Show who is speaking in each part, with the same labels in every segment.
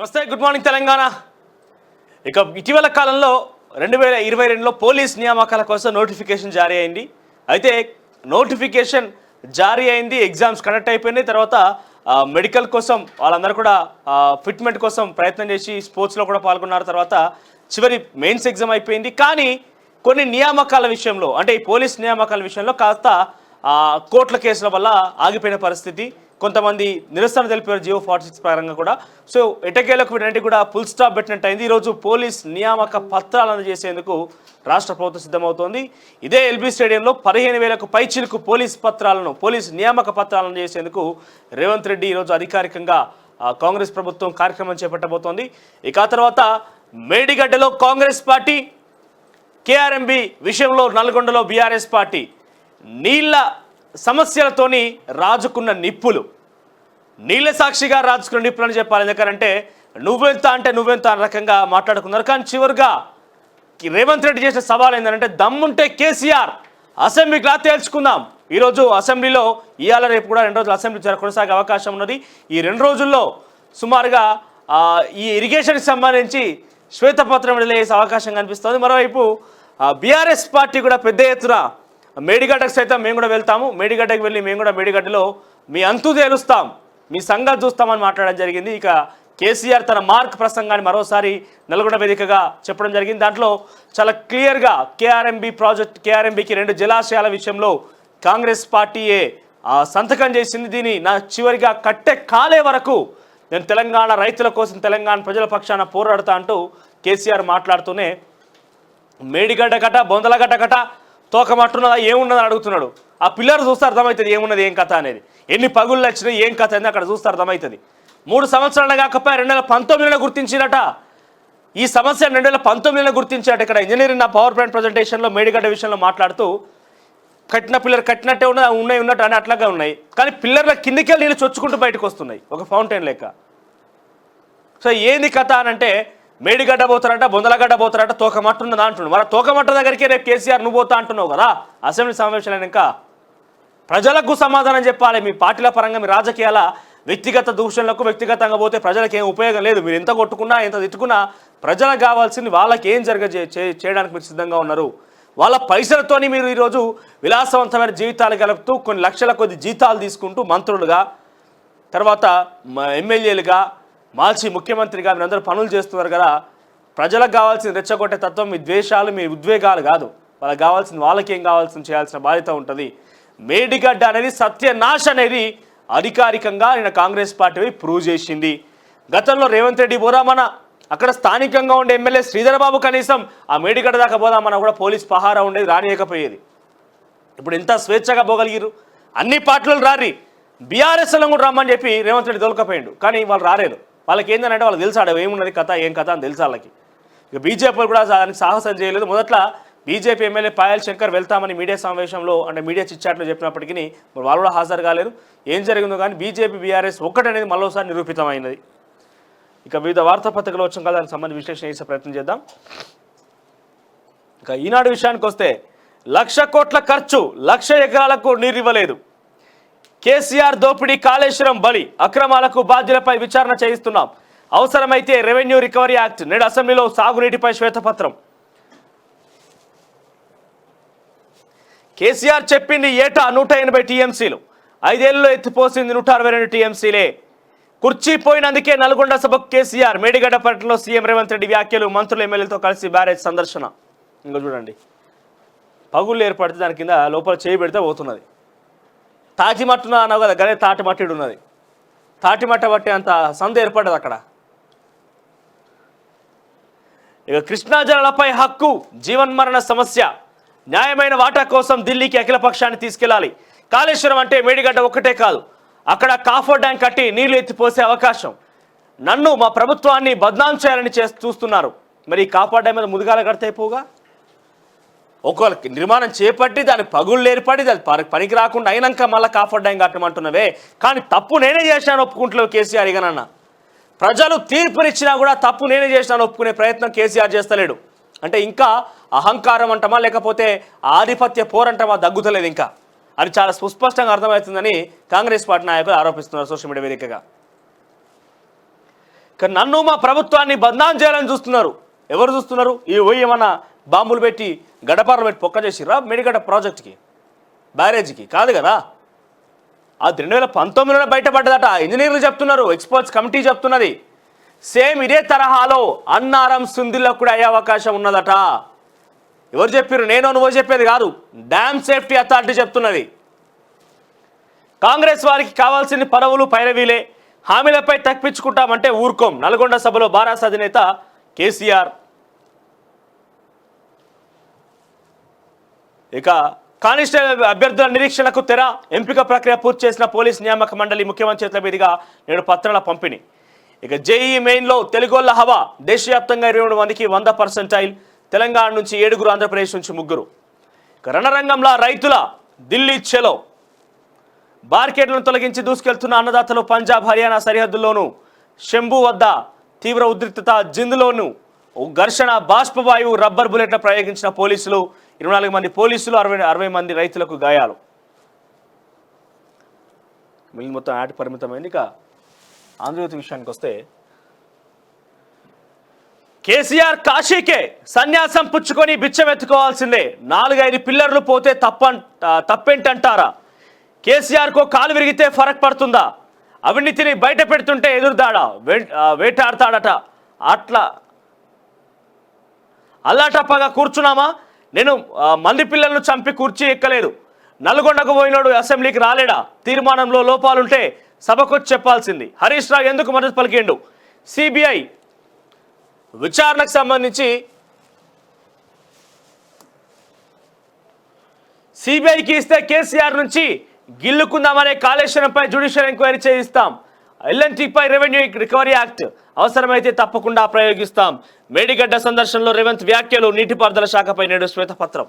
Speaker 1: నమస్తే, good morning Telangana. ఇక ఇటీవల కాలంలో 2022లో పోలీస్ నియామకాల కోసం నోటిఫికేషన్ జారీ అయింది. అయితే నోటిఫికేషన్ జారీ అయింది, ఎగ్జామ్స్ కండక్ట్ అయిపోయినాయి. తర్వాత మెడికల్ కోసం వాళ్ళందరూ కూడా ఫిట్మెంట్ కోసం ప్రయత్నం చేసి స్పోర్ట్స్లో కూడా పాల్గొన్నారు. తర్వాత చివరి మెయిన్స్ ఎగ్జామ్ అయిపోయింది. కానీ కొన్ని నియామకాల విషయంలో, అంటే ఈ పోలీస్ నియామకాల విషయంలో కాస్త కోర్టుల కేసుల వల్ల ఆగిపోయిన పరిస్థితి. కొంతమంది నిరసన తెలిపారు జియో 46 పరంగా కూడా. సో ఎటకేలకు వీటన్నిటి కూడా ఫుల్ స్టాప్ పెట్టినట్టు అయింది. ఈరోజు పోలీస్ నియామక పత్రాలను చేసేందుకు రాష్ట్ర ప్రభుత్వం సిద్ధమవుతోంది. ఇదే ఎల్బీ స్టేడియంలో 15,000కు పైచిలకు పోలీస్ నియామక పత్రాలను చేసేందుకు రేవంత్ రెడ్డి ఈరోజు అధికారికంగా కాంగ్రెస్ ప్రభుత్వం కార్యక్రమం చేపట్టబోతోంది. ఇక ఆ తర్వాత మేడిగడ్డలో కాంగ్రెస్ పార్టీ, కేఆర్ఎంబి విషయంలో నల్గొండలో బీఆర్ఎస్ పార్టీ నీళ్ల సమస్యలతోని రాజుకున్న నిప్పులు, నీళ్ళ సాక్షిగా రాజుకున్న నిప్పులు అని చెప్పాలి. ఎందుకంటే నువ్వెంత అంటే నువ్వెంత అన్న రకంగా మాట్లాడుకున్నారు. కానీ చివరిగా రేవంత్ రెడ్డి చేసిన సవాల్ ఏంటంటే, దమ్ముంటే కేసీఆర్ అసెంబ్లీకి రా తేల్చుకుందాం. ఈరోజు అసెంబ్లీలో ఇవాళ రేపు కూడా 2 రోజులు అసెంబ్లీ కొనసాగే అవకాశం ఉన్నది. ఈ 2 రోజుల్లో సుమారుగా ఈ ఇరిగేషన్కి సంబంధించి శ్వేతపత్రం విడుదల చేసే అవకాశం కనిపిస్తుంది. మరోవైపు బీఆర్ఎస్ పార్టీ కూడా పెద్ద ఎత్తున మేడిగడ్డకు సైతం మేము కూడా వెళ్తాము, మేడిగడ్డకు వెళ్ళి మేము కూడా మేడిగడ్డలో మీ అంతు తేలుస్తాం, మీ సంగతి చూస్తామని మాట్లాడడం జరిగింది. ఇక కేసీఆర్ తన మార్క్ ప్రసంగాన్ని మరోసారి నల్గొండ వేదికగా చెప్పడం జరిగింది. దాంట్లో చాలా క్లియర్గా కేఆర్ఎంబికి 2 జలాశయాల విషయంలో కాంగ్రెస్ పార్టీయే సంతకం చేసింది. దీన్ని నా చివరిగా కట్టె కాలే వరకు నేను తెలంగాణ రైతుల కోసం, తెలంగాణ ప్రజల పక్షాన పోరాడతా అంటూ కేసీఆర్ మాట్లాడుతూనే మేడిగడ్డ కట, బొందలగడ్డ కట తోకమట్టున్నదా ఏమున్నదని అడుగుతున్నాడు. ఆ పిల్లలు చూస్తే అర్థమవుతుంది ఏమున్నది, ఏం కథ అనేది, ఎన్ని పగుళ్ళు వచ్చినాయి, ఏం కథ అనేది అక్కడ చూస్తే అర్థమవుతుంది. 3 సంవత్సరాలు కాకపోయి 2019లో గుర్తించినట ఈ సమస్య, 2019లో గుర్తించాట. ఇక్కడ ఇంజనీరింగ్ పవర్ ప్లాంట్ ప్రజెంటేషన్లో మేడిగడ్డ విషయంలో మాట్లాడుతూ కట్టిన పిల్లలు కట్టినట్టే ఉన్నట్టు అని అట్లాగే ఉన్నాయి. కానీ పిల్లర్ల కిందికి నీళ్ళు చొచ్చుకుంటూ బయటకు వస్తున్నాయి ఒక ఫౌంటైన్ లెక్క. సో ఏంది కథ అని అంటే, మేడిగడ్డ పోతారట, బొందలగడ్డ పోతారట, తోకమట్టున్నదా అంటున్నాడు. మరి తోకమట్ట దగ్గరికి రేపు కేసీఆర్ నువ్వు పోతా అంటున్నావు కదా అసెంబ్లీ సమావేశాలు. ఇంకా ప్రజలకు సమాధానం చెప్పాలి. మీ పార్టీల పరంగా, మీ రాజకీయాల వ్యక్తిగత దూషణలకు వ్యక్తిగతంగా పోతే ప్రజలకు ఏం ఉపయోగం లేదు. మీరు ఎంత కొట్టుకున్నా, ఎంత తిట్టుకున్నా ప్రజలకు కావాల్సింది వాళ్ళకి ఏం చేయడానికి మీరు సిద్ధంగా ఉన్నారు. వాళ్ళ పైసలతోని మీరు ఈరోజు విలాసవంతమైన జీవితాలు గలుపుతూ కొన్ని లక్షల కొద్ది జీతాలు తీసుకుంటూ మంత్రులుగా, తర్వాత ఎమ్మెల్యేలుగా మార్చి ముఖ్యమంత్రిగా మీరందరూ పనులు చేస్తున్నారు కదా. ప్రజలకు కావాల్సిన రెచ్చగొట్టే తత్వం మీ ద్వేషాలు, మీ ఉద్వేగాలు కాదు. వాళ్ళకి కావాల్సింది వాళ్ళకేం కావాల్సింది చేయాల్సిన బాధ్యత ఉంటుంది. మేడిగడ్డ అనేది సత్యనాశ అనేది అధికారికంగా నిన్న కాంగ్రెస్ పార్టీ ప్రూవ్ చేసింది. గతంలో రేవంత్ రెడ్డి పోదామన్నా, అక్కడ స్థానికంగా ఉండే ఎమ్మెల్యే శ్రీధర్ బాబు కనీసం ఆ మేడిగడ్డ దాకా పోదామన్నా కూడా పోలీస్ పహారా ఉండేది, రానియకపోయేది. ఇప్పుడు ఎంత స్వేచ్ఛగా పోగలిగారు. అన్ని పార్టీలు రారి, బీఆర్ఎస్లో కూడా రమ్మని చెప్పి రేవంత్ రెడ్డి దొరకపోయిండు. కానీ వాళ్ళు రాలేదు. వాళ్ళకి ఏంటంటే వాళ్ళకి తెలుసాడు ఏమున్నది కథ, ఏం కథ అని తెలుసు వాళ్ళకి. ఇక బీజేపీ కూడా దానికి సాహసం చేయలేదు. మొదట్లో బీజేపీ ఎమ్మెల్యే పాయల్ శంకర్ వెళ్తామని మీడియా సమావేశంలో, అంటే మీడియా చిట్చాట్లో చెప్పినప్పటికీ వాళ్ళు కూడా హాజరు కాలేదు. ఏం జరిగిందో కానీ బీజేపీ బీఆర్ఎస్ ఒక్కటనేది మరోసారి నిరూపితమైనది. ఇక వివిధ వార్తాపత్రికలు వచ్చాం కదా, దానికి సంబంధించి విశ్లేషణ చేసే ప్రయత్నం చేద్దాం. ఇక ఈనాడు విషయానికి వస్తే, 1,00,000 కోట్ల ఖర్చు, 1,00,000 ఎకరాలకు నీరు ఇవ్వలేదు, కేసీఆర్ దోపిడీ కాళేశ్వరం బలి, అక్రమాలకు బాధ్యులపై విచారణ చేయిస్తున్నాం, అవసరమైతే రెవెన్యూ రికవరీ యాక్ట్. నేడు అసెంబ్లీలో సాగునీటిపై శ్వేతపత్రం. కేసీఆర్ చెప్పింది ఏటా 180 టీఎంసీలు, 5 ఏళ్లలో ఎత్తిపోసింది 162 టీఎంసీలే. కుర్చీ పోయినందుకే నల్గొండ సభకు కేసీఆర్. మేడిగడ్డ పర్యటనలో సీఎం రేవంత్ రెడ్డి వ్యాఖ్యలు, మంత్రులు ఎమ్మెల్యేలతో కలిసి బ్యారేజ్ సందర్శన. ఇంకా చూడండి, పగుళ్ళు ఏర్పడితే దాని కింద లోపల చేయి పెడితే పోతున్నది. తాటిమట్టున అన్నావు కదా, గదే తాటిమట్టిడు ఉన్నది. తాటిమట్ట బట్టి అంత సంద ఏర్పడ్డది అక్కడ. ఇక కృష్ణా జలాలపై హక్కు, జీవన్మరణ సమస్య, న్యాయమైన వాటా కోసం ఢిల్లీకి అఖిలపక్షాన్ని తీసుకెళ్లాలి. కాళేశ్వరం అంటే మేడిగడ్డ ఒక్కటే కాదు, అక్కడ కాఫర్ డ్యాంక్ కట్టి నీళ్లు ఎత్తిపోసే అవకాశం. నన్ను, మా ప్రభుత్వాన్ని బద్నాం చేయాలని చూస్తున్నారు. మరి ఈ కాఫర్ డ్యామ్ మీద ముదుగాల కడితే అయిపోగా, ఒకవేళ నిర్మాణం చేపట్టి దాని పగుళ్ళు ఏర్పడి దాని పనికి రాకుండా అయినాక మళ్ళీ కాఫర్ డ్యామ్ కట్టమంటున్నవే. కానీ తప్పు నేనే చేశాను ఒప్పుకుంటున్నావు కేసీఆర్. ఇకనన్నా ప్రజలు తీర్పునిచ్చినా కూడా తప్పు నేనే చేసినాను ఒప్పుకునే ప్రయత్నం కేసీఆర్ చేస్తలేడు. అంటే ఇంకా అహంకారం అంటామా, లేకపోతే ఆధిపత్య పోరంటామా దగ్గుతలేదు ఇంకా. అది చాలా సుస్పష్టంగా అర్థమవుతుందని కాంగ్రెస్ పార్టీ నాయకులు ఆరోపిస్తున్నారు సోషల్ మీడియా వేదికగా. కానీ నన్ను మా ప్రభుత్వాన్ని బదనాం చేయాలని చూస్తున్నారు. ఎవరు చూస్తున్నారు? ఈ ఏమన్నా బాంబులు పెట్టి గడపారలు పెట్టి పొక్క చేసిరా మేడిగడ్డ ప్రాజెక్ట్కి, బ్యారేజ్కి? కాదు కదా. అది 2019లో బయటపడ్డదట. ఇంజనీర్లు చెప్తున్నారు, ఎక్స్పర్ట్స్ కమిటీ చెప్తున్నది. సేమ్ ఇదే తరహాలో అన్నారం సుందిల్లో కూడా అయ్యే అవకాశం ఉన్నదట. ఎవరు చెప్పారు? నేను నువ్వు చెప్పేది కాదు, డ్యామ్ సేఫ్టీ అథారిటీ చెప్తున్నది. కాంగ్రెస్ వారికి కావాల్సిన పదవులు పైరవీలే, హామీలపై తప్పించుకుంటామంటే ఊరుకోం. నల్గొండ సభలో బారాస అధినేత కేసీఆర్. ఇక కానిస్టేబుల్ అభ్యర్థుల నిరీక్షణకు తెర, ఎంపిక ప్రక్రియ పూర్తి చేసిన పోలీస్ నియామక మండలి ముఖ్యమంత్రి చేతుల మీదుగా నేడు పత్రాల పంపిణీ. ఇక జేఈ మెయిన్లో తెలుగోళ్ల హవా, దేశవ్యాప్తంగా 23 మందికి 100%. తెలంగాణ నుంచి 7, ఆంధ్రప్రదేశ్ నుంచి 3. ఇక రణరంగంలో రైతుల ఢిల్లీ చెలో, బార్కెట్లను తొలగించి దూసుకెళ్తున్న అన్నదాతలు. పంజాబ్ హర్యానా సరిహద్దుల్లోనూ శంభు వద్ద తీవ్ర ఉద్రిక్తత, జిందులోనూ ఘర్షణ, బాష్పవాయువు, రబ్బర్ బుల్లెట్ల ప్రయోగించిన పోలీసులు. 24 మంది పోలీసులు, 60 మంది రైతులకు గాయాలు. మిగిలిన మొత్తం యాడ్ పరిమితమైంది. ఇక ఆంధ్రజ్యోతి విషయానికి వస్తే, కేసీఆర్ కాశీకే సన్యాసం పుచ్చుకొని బిచ్చమెత్తుకోవాల్సిందే, 4-5 పిల్లర్లు పోతే తప్పేంటంటారా? కేసీఆర్కు కాలు విరిగితే ఫరక్ పడుతుందా? అవినీతిని బయట పెడుతుంటే ఎదురుదాడా, వేటాడతాడట. అల్లాటప్పగా కూర్చున్నామా? నేను మంది పిల్లలను చంపి కుర్చీ ఎక్కలేదు. నల్గొండకు పోయినోడు అసెంబ్లీకి రాలేడా? తీర్మానంలో లోపాలుంటే సభకొచ్చి చెప్పాల్సింది. హరీష్ రావు ఎందుకు మద్దతు పలికిండు? సిబిఐ విచారణకు సంబంధించి సిబిఐకి ఇస్తే కేసీఆర్ నుంచి గిల్లుకుందామనే కాళేశ్వరంపై జ్యుడిషియల్ ఎంక్వైరీ చేయిస్తాం. ఎల్ఎన్టీపై రెవెన్యూ రికవరీ యాక్ట్ అవసరమైతే తప్పకుండా ప్రయోగిస్తాం. మేడిగడ్డ సందర్శనలో రేవంత్ వ్యాఖ్యలు. నీటిపారుదల శాఖపై నేడు శ్వేతపత్రం.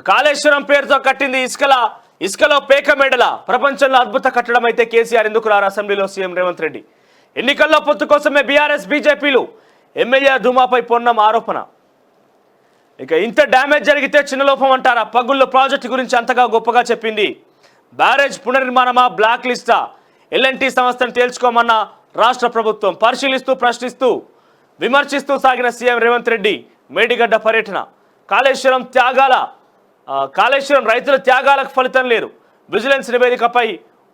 Speaker 1: కాళేశ్వరం పేరుతో కట్టింది ఇసుకలో పేక మెడల. ప్రపంచంలో అద్భుత కట్టడం అయితే కేసీఆర్ ఎందుకు రారు అసెంబ్లీలో సీఎం రేవంత్ రెడ్డి. ఎన్నికల్లో పొత్తు కోసమే బీఆర్ఎస్ బీజేపీలు. ఎమ్మెల్యే ధూమాపై పొన్నం ఆరోపణ. ఇక ఇంత డ్యామేజ్ జరిగితే చిన్న లోపం అంటారా? పగుళ్ళ ప్రాజెక్టు గురించి అంతగా గొప్పగా చెప్పింది. బ్యారేజ్ పునర్నిర్మాణమా, బ్లాక్ లిస్టా? ఎల్ఎన్టీ సంస్థను తేల్చుకోమన్న రాష్ట్ర ప్రభుత్వం. పరిశీలిస్తూ, ప్రశ్నిస్తూ, విమర్శిస్తూ సాగిన సీఎం రేవంత్ రెడ్డి మేడిగడ్డ పర్యటన. కాళేశ్వరం రైతుల త్యాగాలకు ఫలితం లేదు. విజిలెన్స్ నివేదికపై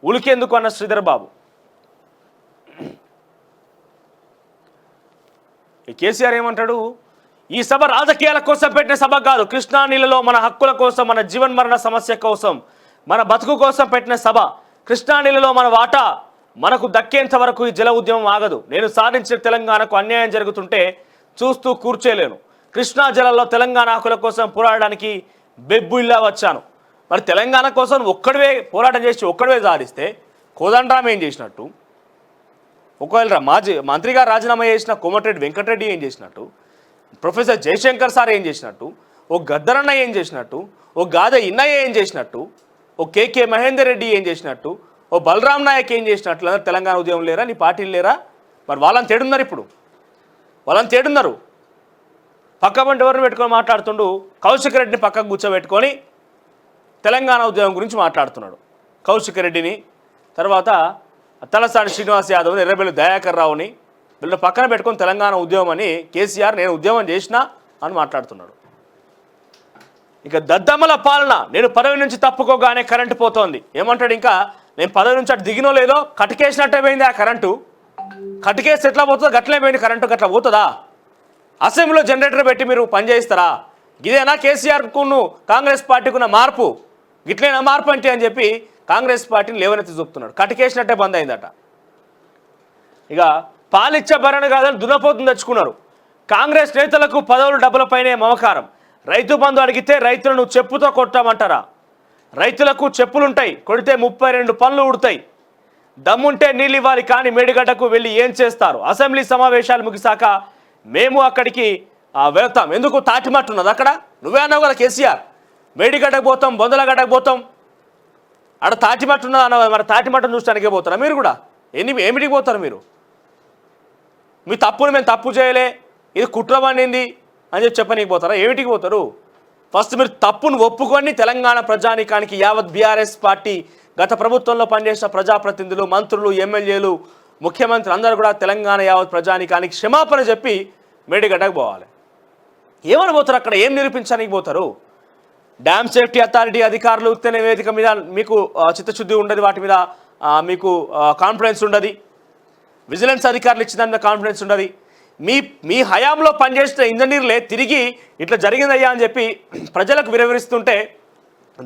Speaker 1: ఉలికేందుకు అన్న శ్రీధర్ బాబు. కేసీఆర్ ఏమంటాడు? ఈ సభ రాజకీయాల కోసం పెట్టిన సభ కాదు. కృష్ణా నీళ్ళలో మన హక్కుల కోసం, మన జీవన్ మరణ సమస్య కోసం, మన బతుకు కోసం పెట్టిన సభ. కృష్ణా నీళ్ళలో మన వాటా మనకు దక్కేంత వరకు ఈ జల ఉద్యమం ఆగదు. నేను సాధించిన తెలంగాణకు అన్యాయం జరుగుతుంటే చూస్తూ కూర్చోలేను. కృష్ణా జలాల్లో తెలంగాణ హక్కుల కోసం పోరాడడానికి బెబ్బుల్లా వచ్చాను. మరి తెలంగాణ కోసం ఒక్కడివే పోరాటం చేసి ఒక్కడివే సాధిస్తే కోదండరామ్ ఏం చేసినట్టు? ఒకవేళ మంత్రి గారు రాజీనామా చేసిన కోమటిరెడ్డి వెంకటరెడ్డి ఏం చేసినట్టు? ప్రొఫెసర్ జయశంకర్ సార్ ఏం చేసినట్టు? ఓ గద్దరన్న ఏం చేసినట్టు? ఓ గాద ఇన్నయ్య ఏం చేసినట్టు? ఓ కేకే మహేందర్ రెడ్డి ఏం చేసినట్టు? ఓ బలరాం నాయక్ ఏం చేసినట్లు? తెలంగాణ ఉద్యమం లేరా? నీ పార్టీలు లేరా? మరి వాళ్ళని తేడున్నారు. ఇప్పుడు వాళ్ళని తేడున్నారు. పక్క బండి ఎవరిని పెట్టుకొని మాట్లాడుతుండు? కౌశిక్ రెడ్డిని పక్కకు కూర్చోబెట్టుకొని తెలంగాణ ఉద్యమం గురించి మాట్లాడుతున్నాడు. కౌశిక్ రెడ్డిని, తర్వాత తలసాని శ్రీనివాస్ యాదవ్ని, ఎర్రబెల్లి దయాకర్ రావుని వీళ్ళని పక్కన పెట్టుకొని తెలంగాణ ఉద్యమం అని కేసీఆర్ నేను ఉద్యమం చేసినా అని మాట్లాడుతున్నాడు. ఇక దద్దమ్మల పాలన. నేను పదవి నుంచి తప్పుకోగానే కరెంటు పోతోంది. ఏమంటాడు? ఇంకా నేను పదవి నుంచి అటు దిగినో లేదో కటికేసినట్టే పోయింది ఆ కరెంటు. కటికేసి ఎట్లా పోతుందో గట్లే పోయింది కరెంటు. గట్లా పోతుందా? అసెంబ్లీలో జనరేటర్ పెట్టి మీరు పనిచేయిస్తారా? ఇదేనా కేసీఆర్కును కాంగ్రెస్ పార్టీకి ఉన్న మార్పు? గిట్లైనా మార్పు అంటే అని చెప్పి కాంగ్రెస్ పార్టీని లేవనెత్తి చూపుతున్నాడు. కటికేసినట్టే బంద్ అయిందట. ఇక పాలిచ్చే భరణ కాదని దున్నపోతుని తెచ్చుకున్నారు. కాంగ్రెస్ నేతలకు పదవులు డబ్బులపైనే మమకారం. రైతు బంధు అడిగితే రైతులను చెప్పుతో కొట్టామంటారా? రైతులకు చెప్పులుంటాయి, కొడితే 32 పనులు ఉడతాయి. దమ్ముంటే నీళ్ళు ఇవ్వాలి, కానీ మేడిగడ్డకు వెళ్ళి ఏం చేస్తారు? అసెంబ్లీ సమావేశాలు ముగిసాక మేము అక్కడికి వెళ్తాం. ఎందుకు? తాటిమట్టు ఉన్నది అక్కడ. నువ్వే అన్నావు కదా కేసీఆర్, మేడిగడ్డకు పోతాం, బొందలగడ్డకు పోతాం. అక్కడ తాటిమట్టు ఉన్నది అన్న. మరి తాటిమట్టును చూడటానికే పోతారా మీరు కూడా? ఏమిటికి పోతారు మీరు? మీ తప్పును మేము తప్పు చేయలే, ఇది కుట్ర పండింది అని చెప్పనీకి పోతారా? ఏమిటికి పోతారు? ఫస్ట్ మీరు తప్పును ఒప్పుకొని తెలంగాణ ప్రజానీకానికి యావత్ బీఆర్ఎస్ పార్టీ గత ప్రభుత్వంలో పనిచేసిన ప్రజాప్రతినిధులు, మంత్రులు, ఎమ్మెల్యేలు, ముఖ్యమంత్రి అందరూ కూడా తెలంగాణ యావత్ ప్రజానికానికి క్షమాపణ చెప్పి మేడిగడ్డకు పోవాలి. ఏమని పోతారు అక్కడ? ఏం నిరూపించడానికి పోతారు? డ్యామ్ సేఫ్టీ అథారిటీ అధికారులు ఉత్తనే వేదిక మీద మీకు చిత్తశుద్ధి ఉండదు, వాటి మీద మీకు కాన్ఫిడెన్స్ ఉండదు. విజిలెన్స్ అధికారులు ఇచ్చిన దాని మీద కాన్ఫిడెన్స్ ఉండదు. మీ హయాంలో పనిచేసిన ఇంజనీర్లే తిరిగి ఇట్లా జరిగిందయ్యా అని చెప్పి ప్రజలకు వివరిస్తుంటే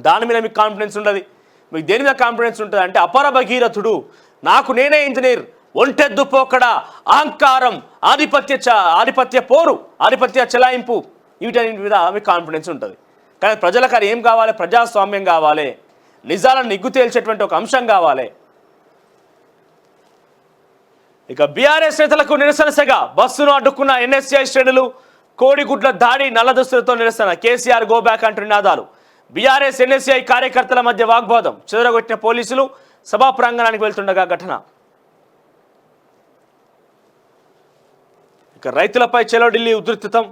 Speaker 1: దాని మీద మీకు కాన్ఫిడెన్స్ ఉండదు. మీకు దేని మీద కాన్ఫిడెన్స్ ఉంటుంది అంటే అపర భగీరథుడు, నాకు నేనే ఇంజనీర్, ఒంటెద్దు పోకడ, అహంకారం, ఆధిపత్య పోరు, ఆధిపత్య చెలాయింపు, వీటన్నిటి మీద మీకు కాన్ఫిడెన్స్ ఉంటుంది. కానీ ప్రజలకు అది ఏం కావాలి? ప్రజాస్వామ్యం కావాలి, నిజాలను నిగ్గు తేల్చేటువంటి ఒక అంశం కావాలి. ఇక బీఆర్ఎస్ నేతలకు నిరసన సెగ, బస్సును అడ్డుకున్న ఎన్ఎస్సీఐ శ్రేణులు, కోడిగుడ్ల దాడి, నల్లదుస్తులతో నిరసన, కేసీఆర్ గో బ్యాక్ అంటూ నినాదాలు. బీఆర్ఎస్ ఎన్ఎస్సీఐ కార్యకర్తల మధ్య వాగ్వాదం, చెదరగొట్టిన పోలీసులు, సభా ప్రాంగణానికి వెళ్తుండగా ఘటన. ఇక రైతులపై చలో ఢిల్లీ ఉధృతం.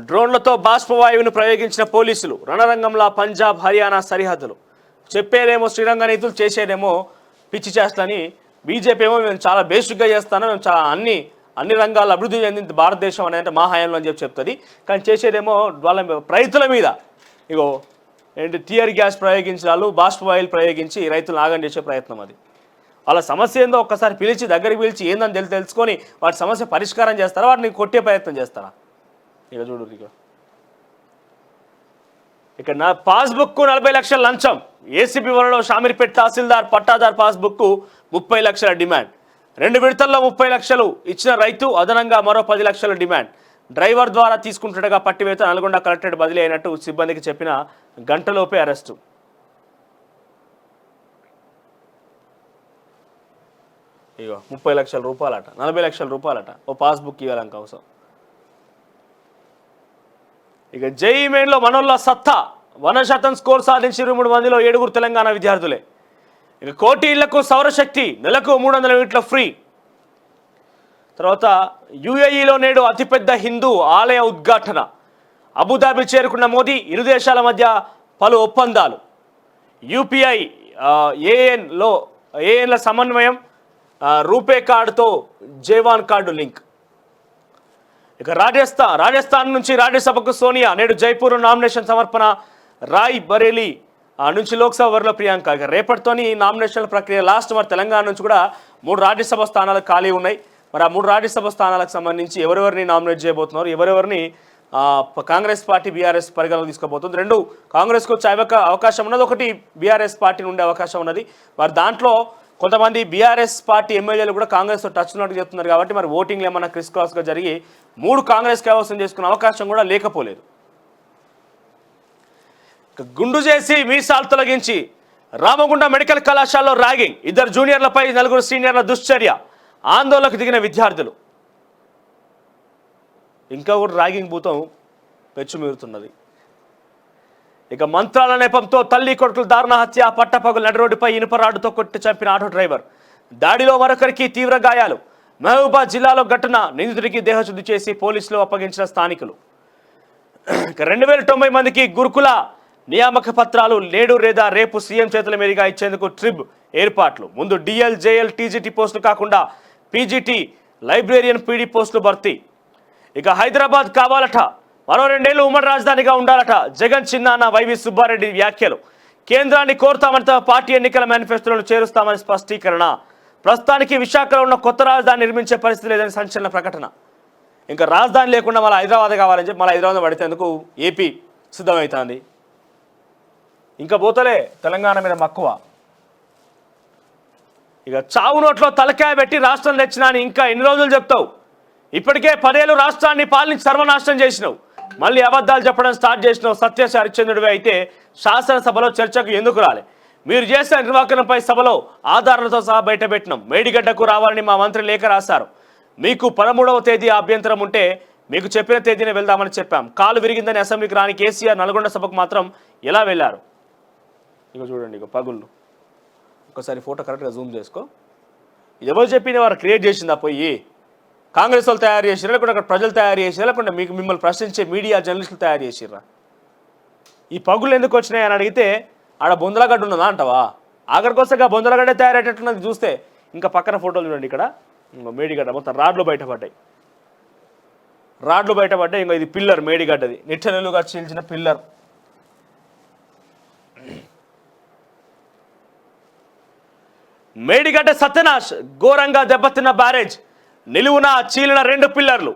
Speaker 1: డ్రోన్లతో బాష్పవాయువును ప్రయోగించిన పోలీసులు, రణరంగంలా పంజాబ్ హర్యానా సరిహద్దులు. చెప్పేదేమో శ్రీరంగ నీతులు, చేసేదేమో పిచ్చి చేస్తని. బీజేపీ ఏమో మేము చాలా బేసిక్గా చేస్తాను, మేము చాలా అన్ని రంగాల్లో అభివృద్ధి చెందింది భారతదేశం అనేది మా హయాంలో అని చెప్తుంది. కానీ చేసేదేమో వాళ్ళ రైతుల మీద ఇగో ఏంటి టియర్ గ్యాస్ ప్రయోగించాలు, బాష్పవాయువులు ప్రయోగించి రైతులను ఆగం చేసే ప్రయత్నం. అది వాళ్ళ సమస్య ఏందో ఒక్కసారి పిలిచి దగ్గరికి పిలిచి ఏందని తెలుసుకొని వాటి సమస్య పరిష్కారం చేస్తారా, వాటిని కొట్టే ప్రయత్నం చేస్తారా? ఇక చూడు, ఇక నా పాస్బుక్ 40 లక్షల లంచం. ఏసీబీ వలలో షామీర్పేట్ తహసీల్దార్ పట్టాదార్ పాస్బుక్ 30 లక్షల డిమాండ్. 2 విడతల్లో 30 లక్షలు ఇచ్చిన రైతు, అదనంగా మరో 10 లక్షల డిమాండ్. డ్రైవర్ ద్వారా తీసుకుంటుండగా పట్టివేత, నల్గొండ కలెక్టరేట్ బదిలీ అయినట్టు సిబ్బందికి చెప్పిన గంటలోపే అరెస్టు. ఇగో 30 లక్షల రూపాయలట, 40 లక్షల రూపాయలట ఓ పాస్బుక్ ఇవ్వాలంక అవసరం. ఇక జేఈ మెయిన్లో మనోళ్ళ సత్తా, 100% స్కోర్ సాధించి 23 మందిలో 7 తెలంగాణ విద్యార్థులే. ఇక కోటి ఇళ్లకు సౌరశక్తి, నెలకు 300 యూనిట్ల ఫ్రీ. తర్వాత యుఏఈలో నేడు అతిపెద్ద హిందూ ఆలయ ఉద్ఘాటన. అబుదాబి చేరుకున్న మోదీ, ఇరు దేశాల మధ్య పలు ఒప్పందాలు. యూపీఐ ఏఎన్ల సమన్వయం, రూపే కార్డుతో జేవాన్ కార్డు లింక్. ఇక రాజస్థాన్ నుంచి రాజ్యసభకు సోనియా, నేడు జైపూర్ నామినేషన్ సమర్పణ. రాయ్ బరేలీ నుంచి లోక్సభ వరిలో ప్రియాంక. ఇక రేపటితోని నామినేషన్ల ప్రక్రియ లాస్ట్. మరి తెలంగాణ నుంచి కూడా 3 రాజ్యసభ స్థానాలు ఖాళీ ఉన్నాయి. మరి ఆ 3 రాజ్యసభ స్థానాలకు సంబంధించి ఎవరెవరిని నామినేట్ చేయబోతున్నారు, ఎవరెవరిని కాంగ్రెస్ పార్టీ బీఆర్ఎస్ పరిగణలోకి తీసుకోబోతుంది. 2 కాంగ్రెస్కి వచ్చే అవకాశం ఉన్నది, 1 బీఆర్ఎస్ పార్టీని ఉండే అవకాశం ఉన్నది. మరి దాంట్లో కొంతమంది బీఆర్ఎస్ పార్టీ ఎమ్మెల్యేలు కూడా కాంగ్రెస్తో టచ్ ఉన్నట్టు చెప్తున్నారు. కాబట్టి మరి ఓటింగ్లు ఏమన్నా క్రిస్ క్రాస్గా జరిగి 3 కాంగ్రెస్ కైవసం చేసుకునే అవకాశం కూడా లేకపోలేదు. గుండు చేసి మీసాలు తొలగించి రామగుండ మెడికల్ కళాశాలలో ర్యాగింగ్, 2 జూనియర్లపై 4 సీనియర్ల దుశ్చర్య, ఆందోళనకు దిగిన విద్యార్థులు. ఇంకా కూడా ర్యాగింగ్ భూతం పెచ్చుమీరుతున్నది. ఇక మంత్రాల నెపంతో తల్లి కొడుకుల దారుణ హత్య, పట్టపగలు నడి రోడ్డుపై ఇనుపరాడుతో కొట్టి చంపిన ఆటో డ్రైవర్. దాడిలో మరొకరికి తీవ్ర గాయాలు. మహబూబాద్ జిల్లాలో ఘటన, నిందితుడికి దేహశుద్ధి చేసి పోలీసులు అప్పగించిన స్థానికులు. ఇక 2090 మందికి గురుకుల నియామక పత్రాలు నేడు లేదా రేపు సీఎం చేతుల మీదుగా ఇచ్చేందుకు ట్రిబ్ ఏర్పాట్లు. ముందు డిఎల్, జేఎల్, టీజీటీ పోస్టులు కాకుండా పీజీటీ, లైబ్రేరియన్, పీడీ పోస్టులు భర్తీ. ఇక హైదరాబాద్ కావాలట, మరో 2 ఏళ్లు ఉమ్మడి రాజధానిగా ఉండాలట. జగన్ చిన్నాన్న వైవి సుబ్బారెడ్డి వ్యాఖ్యలు. కేంద్రాన్ని కోరుతామని తమ పార్టీ ఎన్నికల మేనిఫెస్టోలను చేరుస్తామని స్పష్టీకరణ. ప్రస్తుతానికి విశాఖలో ఉన్న కొత్త రాజధాని నిర్మించే పరిస్థితి లేదని సంచలన ప్రకటన. ఇంకా రాజధాని లేకుండా మళ్ళీ హైదరాబాద్ కావాలని చెప్పి మళ్ళీ హైదరాబాద్ పడితేందుకు ఏపీ సిద్ధమవుతుంది. ఇంకా పోతలే తెలంగాణ మీద మక్కువ. ఇక చావు నోట్లో తలకాయ పెట్టి రాష్ట్రం తెచ్చినా అని ఇంకా ఎన్ని రోజులు చెప్తావు? ఇప్పటికే 10 ఏళ్ళు రాష్ట్రాన్ని పాలించి సర్వనాశనం చేసినావు. మళ్ళీ అబద్ధాలు చెప్పడం స్టార్ట్ చేసినావు. సత్యశ హరిశ్చంద్రుడివి అయితే శాసనసభలో చర్చకు ఎందుకు రాలే? మీరు చేసిన నిర్వాహకంపై సభలో ఆధారాలతో సహా బయటపెట్టినాం. మేడిగడ్డకు రావాలని మా మంత్రి లేఖ రాశారు. మీకు 13వ తేదీ అభ్యంతరం ఉంటే మీకు చెప్పిన తేదీనే వెళ్దామని చెప్పాం. కాలు విరిగిందని అసెంబ్లీకి రాని కేసీఆర్ నల్గొండ సభకు మాత్రం ఎలా వెళ్ళారు? ఇక చూడండి, ఇక పగుళ్ళు. ఒకసారి ఫోటో కరెక్ట్గా జూమ్ చేసుకో. ఎవరు చెప్పిన వారు క్రియేట్ చేసిందా? పోయి కాంగ్రెస్ వాళ్ళు తయారు చేసిరా, లేకుంటే అక్కడ ప్రజలు తయారు చేసిరా, లేకుంటే మిమ్మల్ని ప్రశ్నించే మీడియా జర్నలిస్టులు తయారు చేసిరా? ఈ పగులు ఎందుకు వచ్చినాయి అని అడిగితే ఆడ బొందలగడ్డ ఉన్నదా అంటావా? ఆఖరికి వస్తే బొందలగడ్డ తయారయ్యేటట్టున్నది చూస్తే. ఇంకా పక్కన ఫోటోలు చూడండి, ఇక్కడ ఇంకో మేడిగడ్డ మొత్తం రాడ్లు బయటపడ్డాయి. ఇంకో ఇది పిల్లర్ మేడిగడ్డది, నిట్టనెలుగా చీల్చిన పిల్లర్. మేడిగడ్డ సత్యనాశ్, ఘోరంగా దెబ్బతిన్న బ్యారేజ్, నిలువున చీలిన 2 పిల్లర్లు,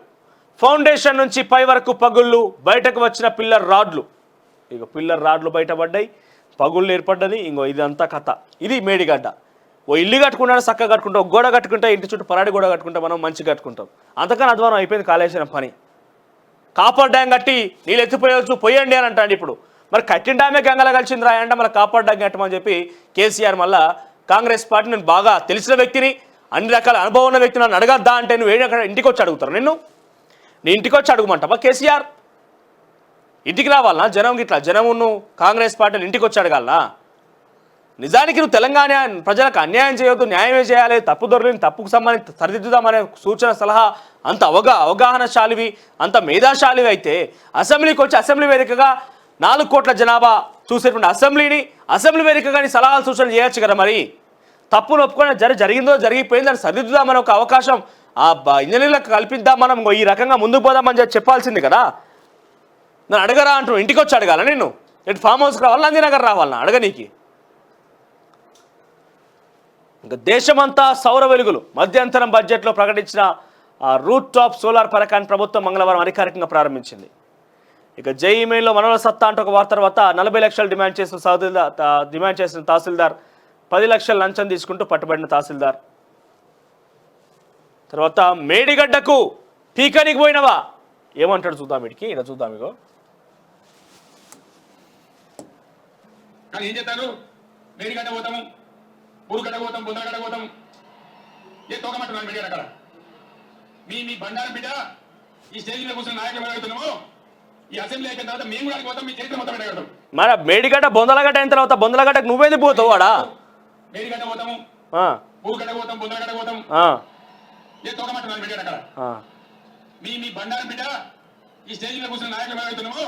Speaker 1: ఫౌండేషన్ నుంచి పై వరకు పగుళ్ళు, బయటకు వచ్చిన పిల్లర్ రాడ్లు. ఇక పిల్లర్ రాడ్లు బయటపడ్డాయి, పగుళ్ళు ఏర్పడ్డది. ఇంకో ఇదంతా కథ. ఇది మేడిగడ్డ. ఓ ఇల్లు కట్టుకుంటా చక్కగా కట్టుకుంటాం, గోడ కట్టుకుంటా, ఇంటి చుట్టూ పరాడి గోడ కట్టుకుంటాం, మనం మంచిగా కట్టుకుంటాం. అంతకన్నా అధ్వానం అయిపోయింది కాళేశ్వరం పని. కాపర్ డ్యాం కట్టి నీళ్ళు ఎత్తిపోయవచ్చు, పోయండి అని అంటాడు ఇప్పుడు. మరి కట్టిన డ్యామే గంగల కలిసింది రాయంటే మళ్ళీ కాపర్ డ్యాం కట్టమని చెప్పి కేసీఆర్ మళ్ళా కాంగ్రెస్ పార్టీ, నేను బాగా తెలిసిన వ్యక్తిని, అన్ని రకాల అనుభవం ఉన్న వ్యక్తిని నన్ను అడగద్దా అంటే నువ్వు అక్కడ ఇంటికి వచ్చి అడుగుతారు. నీ ఇంటికి వచ్చి అడుగుమంటావా కేసీఆర్? ఇంటికి రావాలనా జనం? గిట్లా జనమును కాంగ్రెస్ పార్టీని ఇంటికి వచ్చి అడగాలనా? నిజానికి నువ్వు తెలంగాణ ప్రజలకు అన్యాయం చేయొద్దు, న్యాయమే చేయాలి, తప్పు దొరికిన తప్పుకు సంబంధించి సరిదిద్దుదామనే సూచన సలహా అంత అవగాహనశాలివి, అంత మేధాశాలివి అయితే అసెంబ్లీకి వచ్చి అసెంబ్లీ వేదికగా 4 కోట్ల జనాభా చూసేటువంటి అసెంబ్లీ వేదికగా నీ సలహాలు సూచనలు చేయొచ్చు కదా. మరి తప్పును ఒప్పుకొని జరిగిందో జరిగిపోయింది అని సరిదిద్దుదామని ఒక అవకాశం ఆ ఇంజనీర్లకు కల్పిద్దాం, మనం ఈ రకంగా ముందుకు పోదామని చెప్పాల్సింది కదా. నన్ను అడగరా అంటూ ఇంటికి వచ్చి అడగాల? నేను ఇటు ఫామ్ హౌస్కి రావాలా, గాంధీనగర్ రావాలన్నా అడగనీకి? ఇంకా దేశమంతా సౌర వెలుగులు, మధ్యంతరం బడ్జెట్లో ప్రకటించిన రూట్ టాప్ సోలార్ పథకాన్ని ప్రభుత్వం మంగళవారం అధికారికంగా ప్రారంభించింది. ఇక జేఈమెయిన్లో మనోల సత్తా అంటూ ఒక వార్త తర్వాత 40 లక్షలు డిమాండ్ చేసిన తహసీల్దార్ 10 లక్షల లంచం తీసుకుంటూ పట్టుబడిన తహసీల్దార్. తర్వాత మేడిగడ్డకు పీకనికి పోయినవా ఏమంటాడు చూద్దాం. వీడికి ఇలా చూద్దాం. ఇగో
Speaker 2: ఏం చేస్తారు? మేడిగడ్డ పోతాము, ఊరుగడ్డ పోతాం, బుందరగడ్డ పోతాం, ఏ తోకమంటున్నాను మేడిగడ్డ అక్కడ. మీ బండారం బిడ్డ ఈ స్టేజ్ మీద కూర్చొని నాయకులు అడుగుతున్నాము. ఈ అసెంబ్లీ అయిపోయిన తర్వాత మేము కూడా పోతాం, మీ చరిత్ర మొత్తం పెట్టగలుగుతాం.
Speaker 1: మరి మేడిగడ్డ బొందలగడ్డ అయిన తర్వాత బొందలగడ్డకు నువ్వేది పోతావు? వాడా
Speaker 2: మేడిగడ్డ పోతాము, ఊరుగడ్డ పోతాం, బుందరగడ్డ పోతాం, ఏ తోకమంటున్నాను మేడిగడ్డ అక్కడ. మీ బండారం బిడ్డ ఈ స్టేజ్ మీద కూర్చొని నాయకులు అడుగుతున్నాము.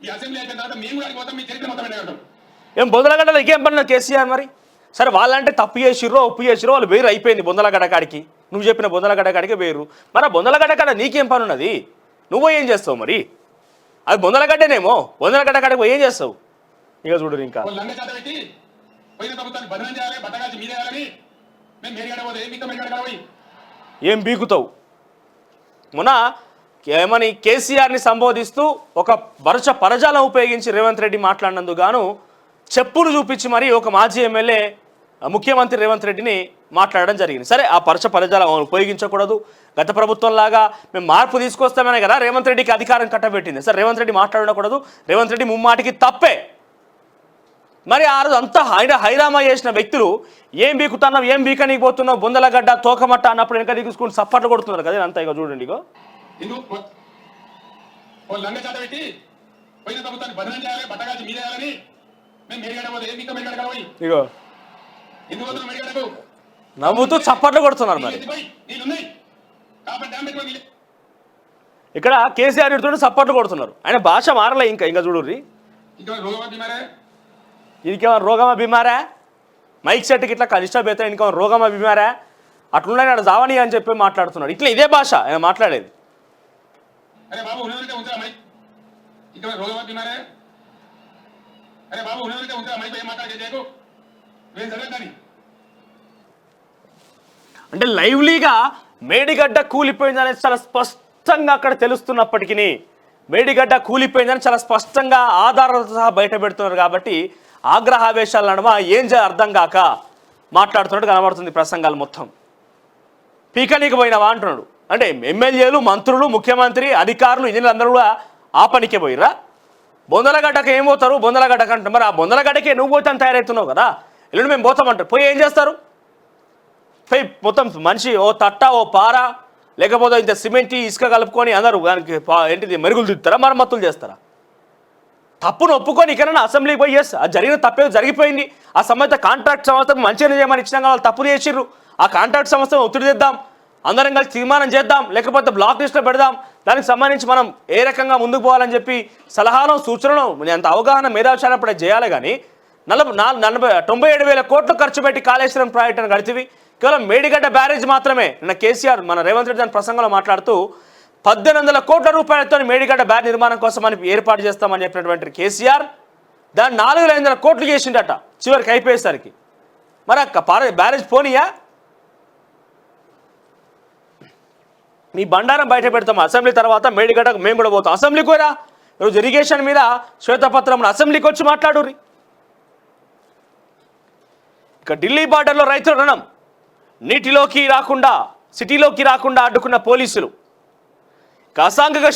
Speaker 2: ఈ అసెంబ్లీ అయిపోయిన తర్వాత మేము కూడా పోతాం, మీ చరిత్ర మొత్తం పెట్టగలుగుతాం.
Speaker 1: ఏం బొందలగడ్డలో ఇంకేం పడినా కేసీఆర్? మరి సరే వాళ్ళంటే తప్పు చేసిర్రో ఒప్పు చేసిరో వాళ్ళు వేరు అయిపోయింది. బొందలగడ్డ కాడికి నువ్వు చెప్పిన బొందలగడ్డ కాడికి వేరు. మరి ఆ బొందలగడ్డ కాడ నీకేం పని ఉన్నది? నువ్వు ఏం చేస్తావు? మరి అది బొందలగడ్డనేమో, బొందలగడ్డ కాడికి ఏం చేస్తావు? ఇక చూడు ఇంకా ఏం బీకుతావు? మొన్న ఏమని కేసీఆర్ని సంబోధిస్తూ ఒక వరుస పరజాలం ఉపయోగించి రేవంత్ రెడ్డి మాట్లాడినందుకు గాను చెప్పులు చూపించి మరి ఒక మాజీ ఎమ్మెల్యే ముఖ్యమంత్రి రేవంత్ రెడ్డిని మాట్లాడడం జరిగింది. సరే, ఆ పరజాలం ఉపయోగించకూడదు. గత ప్రభుత్వం లాగా మేము మార్పు తీసుకొస్తామనే కదా రేవంత్ రెడ్డికి అధికారం కట్టబెట్టింది. సరే, రేవంత్ రెడ్డి మాట్లాడకూడదు, రేవంత్ రెడ్డి ముమ్మాటికి తప్పే. మరి ఆ రోజు అంతా హైరామా చేసిన వ్యక్తులు ఏం బీకుతున్నావు, ఏం బీకనీకపోతున్నావు, బొందలగడ్డ తోకమట్ట అన్నప్పుడు వెనక తీసుకుని సప్పట్లు కొడుతున్నారు కదా. అంతా ఇక చూడండి. ఇగో ఇగో నవ్వుతూ చప్పట్లు కొడుతున్నారు. మరి ఇక్కడ కేసీఆర్ ఇడుతుంటే చప్పట్లు కొడుతున్నారు. ఆయన భాష మారలే. ఇంకా చూడుర్రి. ఇంకేమో రోగమా బీమారా? మైక్ సెట్కి ఇట్లా డిస్టర్బ్ అవుతాయి. ఇంకేమో రోగమా బీమారా? అట్లున్నాయి ఆడ జావని అని చెప్పి మాట్లాడుతున్నాడు. ఇట్లా ఇదే భాష ఆయన మాట్లాడేది. అంటే లైవ్లీగా మేడిగడ్డ కూలిపోయిందనేది చాలా స్పష్టంగా అక్కడ తెలుస్తున్నప్పటికీ, మేడిగడ్డ కూలిపోయిందని చాలా స్పష్టంగా ఆధారాలతో సహా బయట పెడుతున్నారు. కాబట్టి ఆగ్రహావేశాల నడుమ ఏం అర్థం కాక మాట్లాడుతున్నట్టు కనబడుతుంది ప్రసంగాలు మొత్తం. పీకనీకి పోయినవా అంటున్నాడు. అంటే ఎమ్మెల్యేలు, మంత్రులు, ముఖ్యమంత్రి, అధికారులు, ఇంజనీర్లు అందరూ కూడా ఆ పనికే పోయిర్రా? బొందలగడ్డకి ఏం పోతారు? బొందలగడ్డకి అంటారు. మరి ఆ బొందలగడ్డకే నువ్వు పోతాను తయారవుతున్నావు కదా. ఎల్లుండి మేము పోతామంటారు. పోయి ఏం చేస్తారు? పోయి మొత్తం మనిషి ఓ తట్ట, ఓ పార, లేకపోతే ఇంత సిమెంట్ ఇసుక కలుపుకొని అందరూ దానికి ఏంటిది మెరుగులు దిద్దుతారా, మరమ్మతులు చేస్తారా? తప్పును ఒప్పుకొని ఇకనైనా అసెంబ్లీకి పోయి చేస్తా. అది జరిగిన తప్పే జరిగిపోయింది. ఆ సంబంధిత కాంట్రాక్ట్ సంస్థకు మంచిగా చేయమని ఇచ్చినాక వాళ్ళు తప్పు చేసిర్రు. ఆ కాంట్రాక్ట్ సంస్థను ఒత్తిడి తెద్దాం, అందరం కలిసి తీర్మానం చేద్దాం, లేకపోతే బ్లాక్ లిస్ట్లో పెడదాం, దానికి సంబంధించి మనం ఏ రకంగా ముందుకు పోవాలని చెప్పి సలహాలు సూచనలు అంత అవగాహన మేధావిచారప్పుడు చేయాలి. కానీ 97,000 కోట్లు ఖర్చు పెట్టి కాళేశ్వరం ప్రాజెక్టును గడిచివి కేవలం మేడిగడ్డ బ్యారేజ్ మాత్రమే. నిన్న కేసీఆర్ మన రేవంత్ రెడ్డి దాని ప్రసంగంలో మాట్లాడుతూ 1,800 కోట్ల రూపాయలతో మేడిగడ్డ బ్యారేజ్ నిర్మాణం కోసం అని ఏర్పాటు చేస్తామని చెప్పినటువంటి కేసీఆర్ దాన్ని 4,500 కోట్లు చేసిండట చివరికి అయిపోయేసరికి. మరి బ్యారేజ్ పోనీయా? మీ బండారం బయట పెడతాం అసెంబ్లీ తర్వాత, మేడిగడ్డకు మేము కూడా పోతాం. అసెంబ్లీకి పోయిరా ఈరోజు ఇరిగేషన్ మీద శ్వేతపత్రం అసెంబ్లీకి వచ్చి మాట్లాడుర్రి. ఇక ఢిల్లీ బార్డర్లో రైతుల రుణం నీటిలోకి రాకుండా సిటీలోకి రాకుండా అడ్డుకున్న పోలీసులు. ఇక అసాంఘిక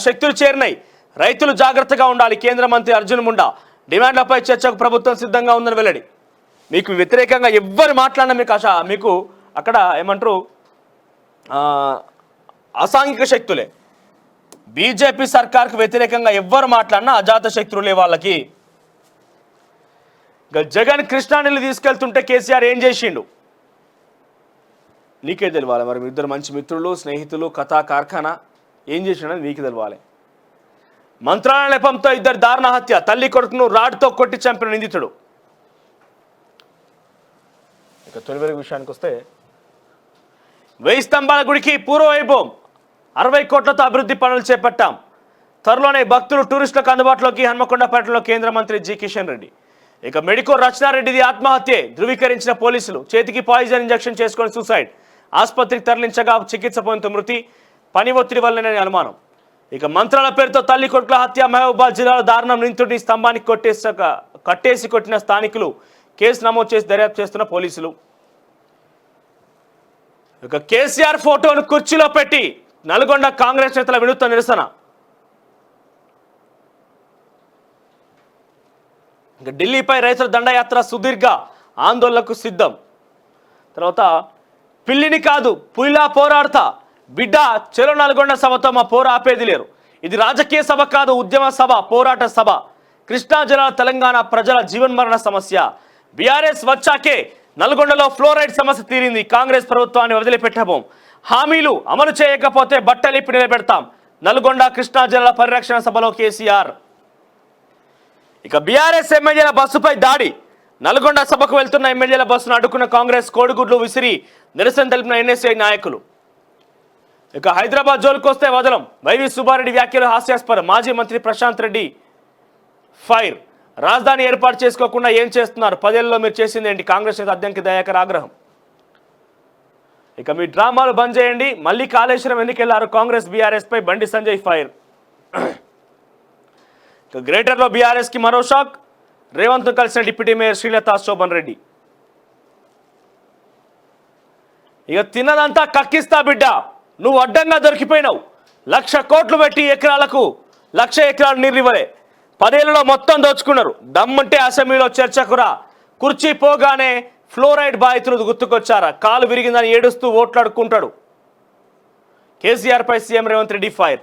Speaker 1: శక్తులు చేరినాయి, రైతులు జాగ్రత్తగా ఉండాలి. కేంద్ర మంత్రి అర్జున్ ముండా డిమాండ్లపై చర్చకు ప్రభుత్వం సిద్ధంగా ఉందని వెల్లడి. మీకు వ్యతిరేకంగా ఎవ్వరు మాట్లాడినా మీకు అక్కడ ఏమంటారు అసాంఘిక శక్తులే. బీజేపీ సర్కార్కు వ్యతిరేకంగా ఎవ్వరు మాట్లాడినా అజాత శక్తులే వాళ్ళకి. జగన్ కృష్ణా నీళ్ళు తీసుకెళ్తుంటే కేసీఆర్ ఏం చేసిండు నీకే తెలవాలి. మరి మీ ఇద్దరు మంచి మిత్రులు, స్నేహితులు, కథా కార్ఖానా ఏం చేసిండని నీకు తెలవాలి. మంత్రాల నెపంతో ఇద్దరు దారుణ హత్య, తల్లి కొడుకును రాడ్తో కొట్టి చంపిన నిందితుడు. ఇక తొలి విషయానికి వస్తే 1000 స్తంభాల గుడికి పూర్వవైభవం, 60 కోట్లతో అభివృద్ధి పనులు చేపట్టాం. త్వరలోనే భక్తులు టూరిస్టులకు అందుబాటులోకి. హన్మకొండ పర్యటనలో కేంద్ర మంత్రి జి కిషన్ రెడ్డి. ఇక మెడికో రచనారెడ్డిది ఆత్మహత్యే ధృవీకరించిన పోలీసులు. చేతికి పాయిజన్ ఇంజెక్షన్ చేసుకొని సూసైడ్. ఆసుపత్రికి తరలించగా చికిత్స పొందుతూ మృతి, పని ఒత్తిడి వల్లనే అనుమానం. ఇక మంత్రాల పేరుతో తల్లి కొడుకుల హత్య. మహబూబాబాద్ జిల్లాలో దారుణం, నిందితుడిని స్తంభానికి కట్టేసి కొట్టిన స్థానికులు. కేసు నమోదు చేసి దర్యాప్తు చేస్తున్న పోలీసులు. ఇక కేసీఆర్ ఫోటోను కుర్చీలో పెట్టి నల్గొండ కాంగ్రెస్ నేతల వినూత్న నిరసన. ఇక ఢిల్లీపై రైతుల దండయాత్ర సుదీర్ఘ ఆందోళనకు సిద్ధం. తర్వాత పిల్లిని కాదు పులిలా పోరాడతా బిడ్డ, చెలో నల్గొండ సభతో మా పోరు ఆపేది లేరు. ఇది రాజకీయ సభ కాదు, ఉద్యమ సభ, పోరాట సభ. కృష్ణా జిల్లా తెలంగాణ ప్రజల జీవన్మరణ సమస్య. బీఆర్ఎస్ వచ్చాకే నల్గొండలో ఫ్లోరైడ్ సమస్య తీరింది. కాంగ్రెస్ ప్రభుత్వాన్ని వదిలిపెట్టబోం. హామీలు అమలు చేయకపోతే బట్టలిప్పి నిలబెడతాం. నల్గొండ కృష్ణా జిల్లా పరిరక్షణ సభలో కేసీఆర్. ఇక బీఆర్ఎస్ ఎమ్మెల్యేల బస్సుపై దాడి. నల్గొండ సభకు వెళ్తున్న ఎమ్మెల్యేల బస్సును అడ్డుకున్న కాంగ్రెస్. కోడిగుడ్లు విసిరి నిరసన తెలిపిన ఎన్ఎస్ఐ నాయకులు. ఇక హైదరాబాద్ జోలుకొస్తే వదలం. వైవి సుబ్బారెడ్డి వ్యాఖ్యలు హాస్యాస్పదం. మాజీ మంత్రి ప్రశాంత్ రెడ్డి ఫైర్. రాజధాని ఏర్పాటు చేసుకోకుండా ఏం చేస్తున్నారు? 10 ఏళ్లలో మీరు చేసింది ఏంటి? కాంగ్రెస్ నేత అద్దంకి దయాకర్ ఆగ్రహం. ఇక మీ డ్రామాలు బంద్ చేయండి. మళ్ళీ కాళేశ్వరం ఎన్నికెళ్లారు కాంగ్రెస్. బీఆర్ఎస్ పై బండి సంజయ్ ఫైర్. ఇక గ్రేటర్లో బీఆర్ఎస్కి మరో షాక్. రేవంత్ కలిసిన డిప్యూటీ మేయర్ శ్రీలత శోభన్ రెడ్డి. ఇక తిన్నదంతా కక్కిస్తా బిడ్డ, నువ్వు అడ్డంగా దొరికిపోయినావు. 1,00,000 కోట్లు పెట్టి ఎకరాలకు 1,00,000 ఎకరాలు నీళ్ళు ఇవ్వలే. 10 ఏళ్లలో మొత్తం దోచుకున్నారు. దమ్ముంటే అసెంబ్లీలో చర్చకురా. కుర్చీ పోగానే ఫ్లోరైడ్ బాధితులు గుర్తుకొచ్చారా? కాలు విరిగిందని ఏడుస్తూ ఓట్లాడుకుంటాడు. కేసీఆర్ పై సీఎం రేవంత్ రెడ్డి ఫైర్.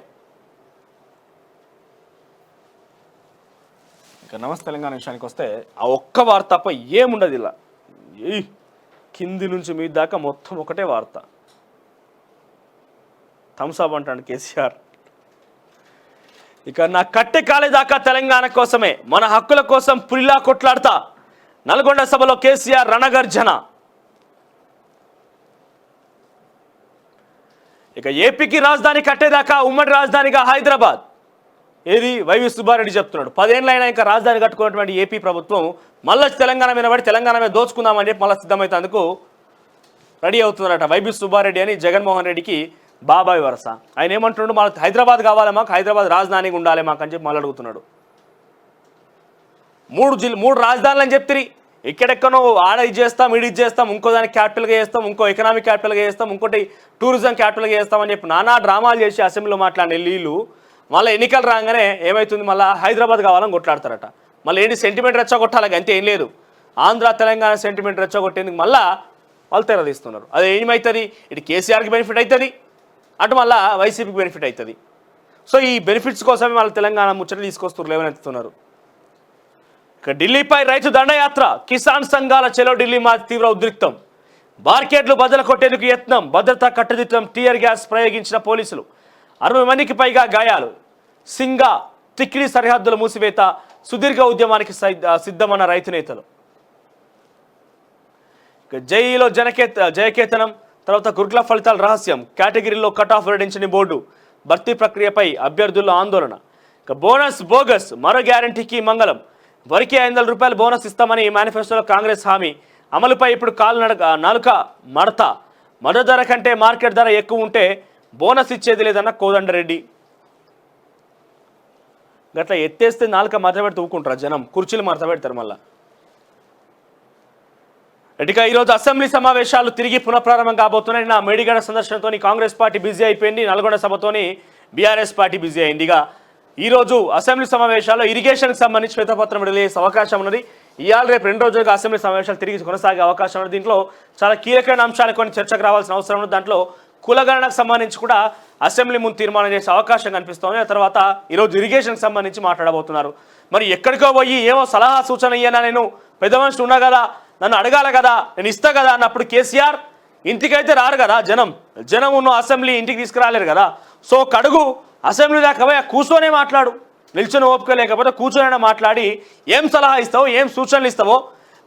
Speaker 1: ఇక నమస్తే తెలంగాణ విషయానికి వస్తే ఆ ఒక్క వార్త తప్ప ఏముండదు ఇలా. కింది నుంచి మీ దాకా మొత్తం ఒకటే వార్త. థమ్సాప్ అంటాడు కేసీఆర్. ఇక నా కట్టె కాలేదాకా తెలంగాణ కోసమే, మన హక్కుల కోసం పులిలా కొట్లాడతా. నల్గొండ సభలో కేసీఆర్ రణగర్జన. ఇక ఏపీకి రాజధాని కట్టేదాకా ఉమ్మడి రాజధానిగా హైదరాబాద్. ఏది వైవి సుబ్బారెడ్డి చెప్తున్నాడు. 10 ఏళ్ళైనా ఇంకా రాజధాని కట్టుకున్నటువంటి ఏపీ ప్రభుత్వం మళ్ళీ తెలంగాణ మీద పడి తెలంగాణ మీద దోచుకుందామని చెప్పి మళ్ళీ సిద్ధమైతే రెడీ అవుతున్నారట. వైవి సుబ్బారెడ్డి అని జగన్మోహన్ రెడ్డికి బాబాయ్ వరస. ఆయన ఏమంటున్నాడు? మాకు హైదరాబాద్ కావాలి, మాకు హైదరాబాద్ రాజధానిగా ఉండాలి మాకు అని చెప్పి మళ్ళీ అడుగుతున్నాడు. 3 రాజధానులు అని చెప్తిరి. ఎక్కడెక్కడో ఆడ ఇది చేస్తాం, ఇది చేస్తాం, ఇంకో దానికి క్యాపిటల్గా చేస్తాం, ఇంకో ఎకనామిక్ క్యాపిటల్గా చేస్తాం, ఇంకోటి టూరిజం క్యాపిటల్గా చేస్తామని చెప్పి నానా డ్రామాలు చేసి అసెంబ్లీలో మాట్లాడిన వీళ్ళు మళ్ళీ ఎన్నికలు రాగానే ఏమవుతుంది? మళ్ళీ హైదరాబాద్ కావాలని కొట్లాడతారట. మళ్ళీ ఏంటి సెంటిమెంట్ రెచ్చగొట్టాలి, అంతే ఏం లేదు. ఆంధ్ర తెలంగాణ సెంటిమెంట్ రెచ్చగొట్టేందుకు మళ్ళీ వాళ్ళు తెరదీస్తున్నారు. అది ఏమవుతుంది? ఇటు కేసీఆర్కి బెనిఫిట్ అవుతుంది, అటు మళ్ళీ వైసీపీకి బెనిఫిట్ అవుతుంది. సో ఈ బెనిఫిట్స్ కోసమే వాళ్ళు తెలంగాణ ముచ్చట తీసుకొస్తున్నారు, లేవనెత్తుతున్నారు. ఇక ఢిల్లీపై రైతు దండయాత్ర. కిసాన్ సంఘాల చెలో ఢిల్లీ మా తీవ్ర ఉద్రిక్తం. మార్కెట్లు బద్దలు కొట్టేందుకు యత్నం. భద్రతా కట్టుదిట్టం. టీయర్ గ్యాస్ ప్రయోగించిన పోలీసులు. 60 మందికి పైగా గాయాలు. సింగా తిక్లీ సరిహద్దుల మూసివేత సుదీర్ఘ ఉద్యమానికి సిద్ధమన్న రైతు నేతలు. జేఈలో జయకేతనం తర్వాత గురుకుల ఫలితాల రహస్యం. కేటగిరీలో కట్ ఆఫ్ వెల్లడించని బోర్డు. భర్తీ ప్రక్రియపై అభ్యర్థుల్లో ఆందోళన. బోనస్ బోగస్ మరో గ్యారంటీకి మంగళం. వరికి 500 రూపాయలు బోనస్ ఇస్తామని మేనిఫెస్టోలో కాంగ్రెస్ హామీ. అమలుపై ఇప్పుడు నాలుక మడత. మద్దతు ధర కంటే మార్కెట్ ధర ఎక్కువ ఉంటే బోనస్ ఇచ్చేది లేదన్న కోదండరెడ్డి. గట్లా ఎత్తేస్తే నాలుక మడత పెడితే ఊకుంటారు జనం, కుర్చీలు మడత పెడతారు మళ్ళా. ఇక ఈరోజు అసెంబ్లీ సమావేశాలు తిరిగి పునఃప్రారంభం కాబోతున్నాయి. నా మేడిగడ సందర్శనతో కాంగ్రెస్ పార్టీ బిజీ అయిపోయింది. నల్గొండ సభతోని బీఆర్ఎస్ పార్టీ బిజీ అయింది. ఇక ఈరోజు అసెంబ్లీ సమావేశాల్లో ఇరిగేషన్కి సంబంధించి శ్వేతపత్రం విడుదల చేసే అవకాశం ఉన్నది. ఇవాళ రేపు 2 రోజులుగా అసెంబ్లీ సమావేశాలు తిరిగి కొనసాగే అవకాశం ఉన్నది. దీంట్లో చాలా కీలకమైన అంశాలు కొన్ని చర్చకు రావాల్సిన అవసరం ఉంది. దాంట్లో కులగణనకు సంబంధించి కూడా అసెంబ్లీ ముందు తీర్మానం చేసే అవకాశం కనిపిస్తోంది. ఆ తర్వాత ఈరోజు ఇరిగేషన్కి సంబంధించి మాట్లాడబోతున్నారు. మరి ఎక్కడికో పోయి ఏమో సలహా సూచన ఇయ్యనా, నేను పెద్ద మనిషి ఉన్నా కదా, నన్ను అడగాల కదా, నేను ఇస్తా కదా అన్నప్పుడు కేసీఆర్ ఇంటికైతే రారు కదా. జనం ఉన్న అసెంబ్లీ ఇంటికి తీసుకురాలేరు కదా. సో కడుగు అసెంబ్లీ దాకా పోయి కూర్చొనే మాట్లాడు. నిల్చొని ఓపిక లేకపోతే కూర్చొని మాట్లాడి ఏం సలహా ఇస్తావో, ఏం సూచనలు ఇస్తావో,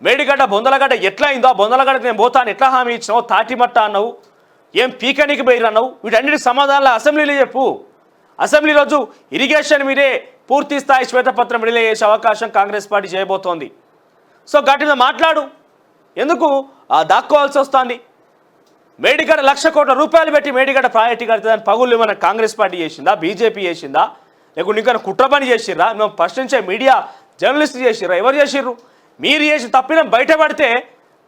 Speaker 1: మేడిగడ్డ బొందలగడ్డ ఎట్లా అయిందో, ఆ బొందలగడ్డకి నేను పోతాను ఎట్లా హామీ ఇచ్చినావు, తాటిమట్ట అన్నావు, ఏం పీకనికి పోయి అన్నావు, వీటన్నిటి సమాధానాలు అసెంబ్లీలో చెప్పు. అసెంబ్లీ రోజు ఇరిగేషన్ మీదే పూర్తి స్థాయి శ్వేతపత్రం విడుదల చేసే అవకాశం కాంగ్రెస్ పార్టీ చేయబోతోంది. సో గట్టిగా మాట్లాడు, ఎందుకు దాక్కోవాల్సి వస్తుంది? మేడిగడ్డ 1,00,000 కోట్ల రూపాయలు పెట్టి మేడిగడ్డ ప్రాజెక్టు కడుతుందని పగుళ్ళు ఏమైనా కాంగ్రెస్ పార్టీ చేసిందా, బీజేపీ చేసిందా, లేకుంటే ఇంకా కుట్ర పని చేసిర్రా? మేము ప్రశ్నించే మీడియా జర్నలిస్ట్ చేసిర్రా? ఎవరు చేసిర్రు? మీరు చేసి తప్పిన బయటపడితే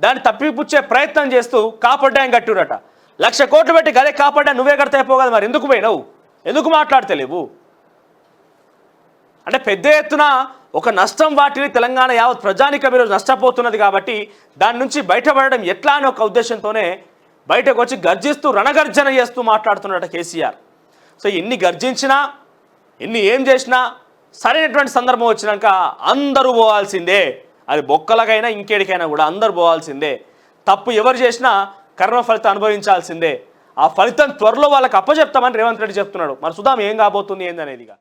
Speaker 1: దాన్ని తప్పిపుచ్చే ప్రయత్నం చేస్తూ కాపాడ్డాయం కట్టురట. 1,00,000 కోట్లు పెట్టి గదే కాపాడ్డా నువ్వే కడితే అయిపోగదు. మరి ఎందుకు పోయినావు? ఎందుకు మాట్లాడతలేవు? అంటే పెద్ద ఎత్తున ఒక నష్టం వాటిని తెలంగాణ యావత్ ప్రజానికం ఈరోజు నష్టపోతున్నది. కాబట్టి దాని నుంచి బయటపడడం ఎట్లా అని ఒక ఉద్దేశంతోనే బయటకు వచ్చి గర్జిస్తూ రణగర్జన చేస్తూ మాట్లాడుతున్నట కేసీఆర్. సో ఎన్ని గర్జించినా, ఏం చేసినా సరైనటువంటి సందర్భం వచ్చినాక అందరూ పోవాల్సిందే. అది బొక్కలకైనా ఇంకేడికైనా కూడా అందరూ పోవాల్సిందే. తప్పు ఎవరు చేసినా కర్మ ఫలితం అనుభవించాల్సిందే. ఆ ఫలితం త్వరలో వాళ్ళకి అప్పచెప్తామని రేవంత్ రెడ్డి చెప్తున్నాడు. మరి సుధాం ఏం కాబోతుంది ఏందనేదిగా.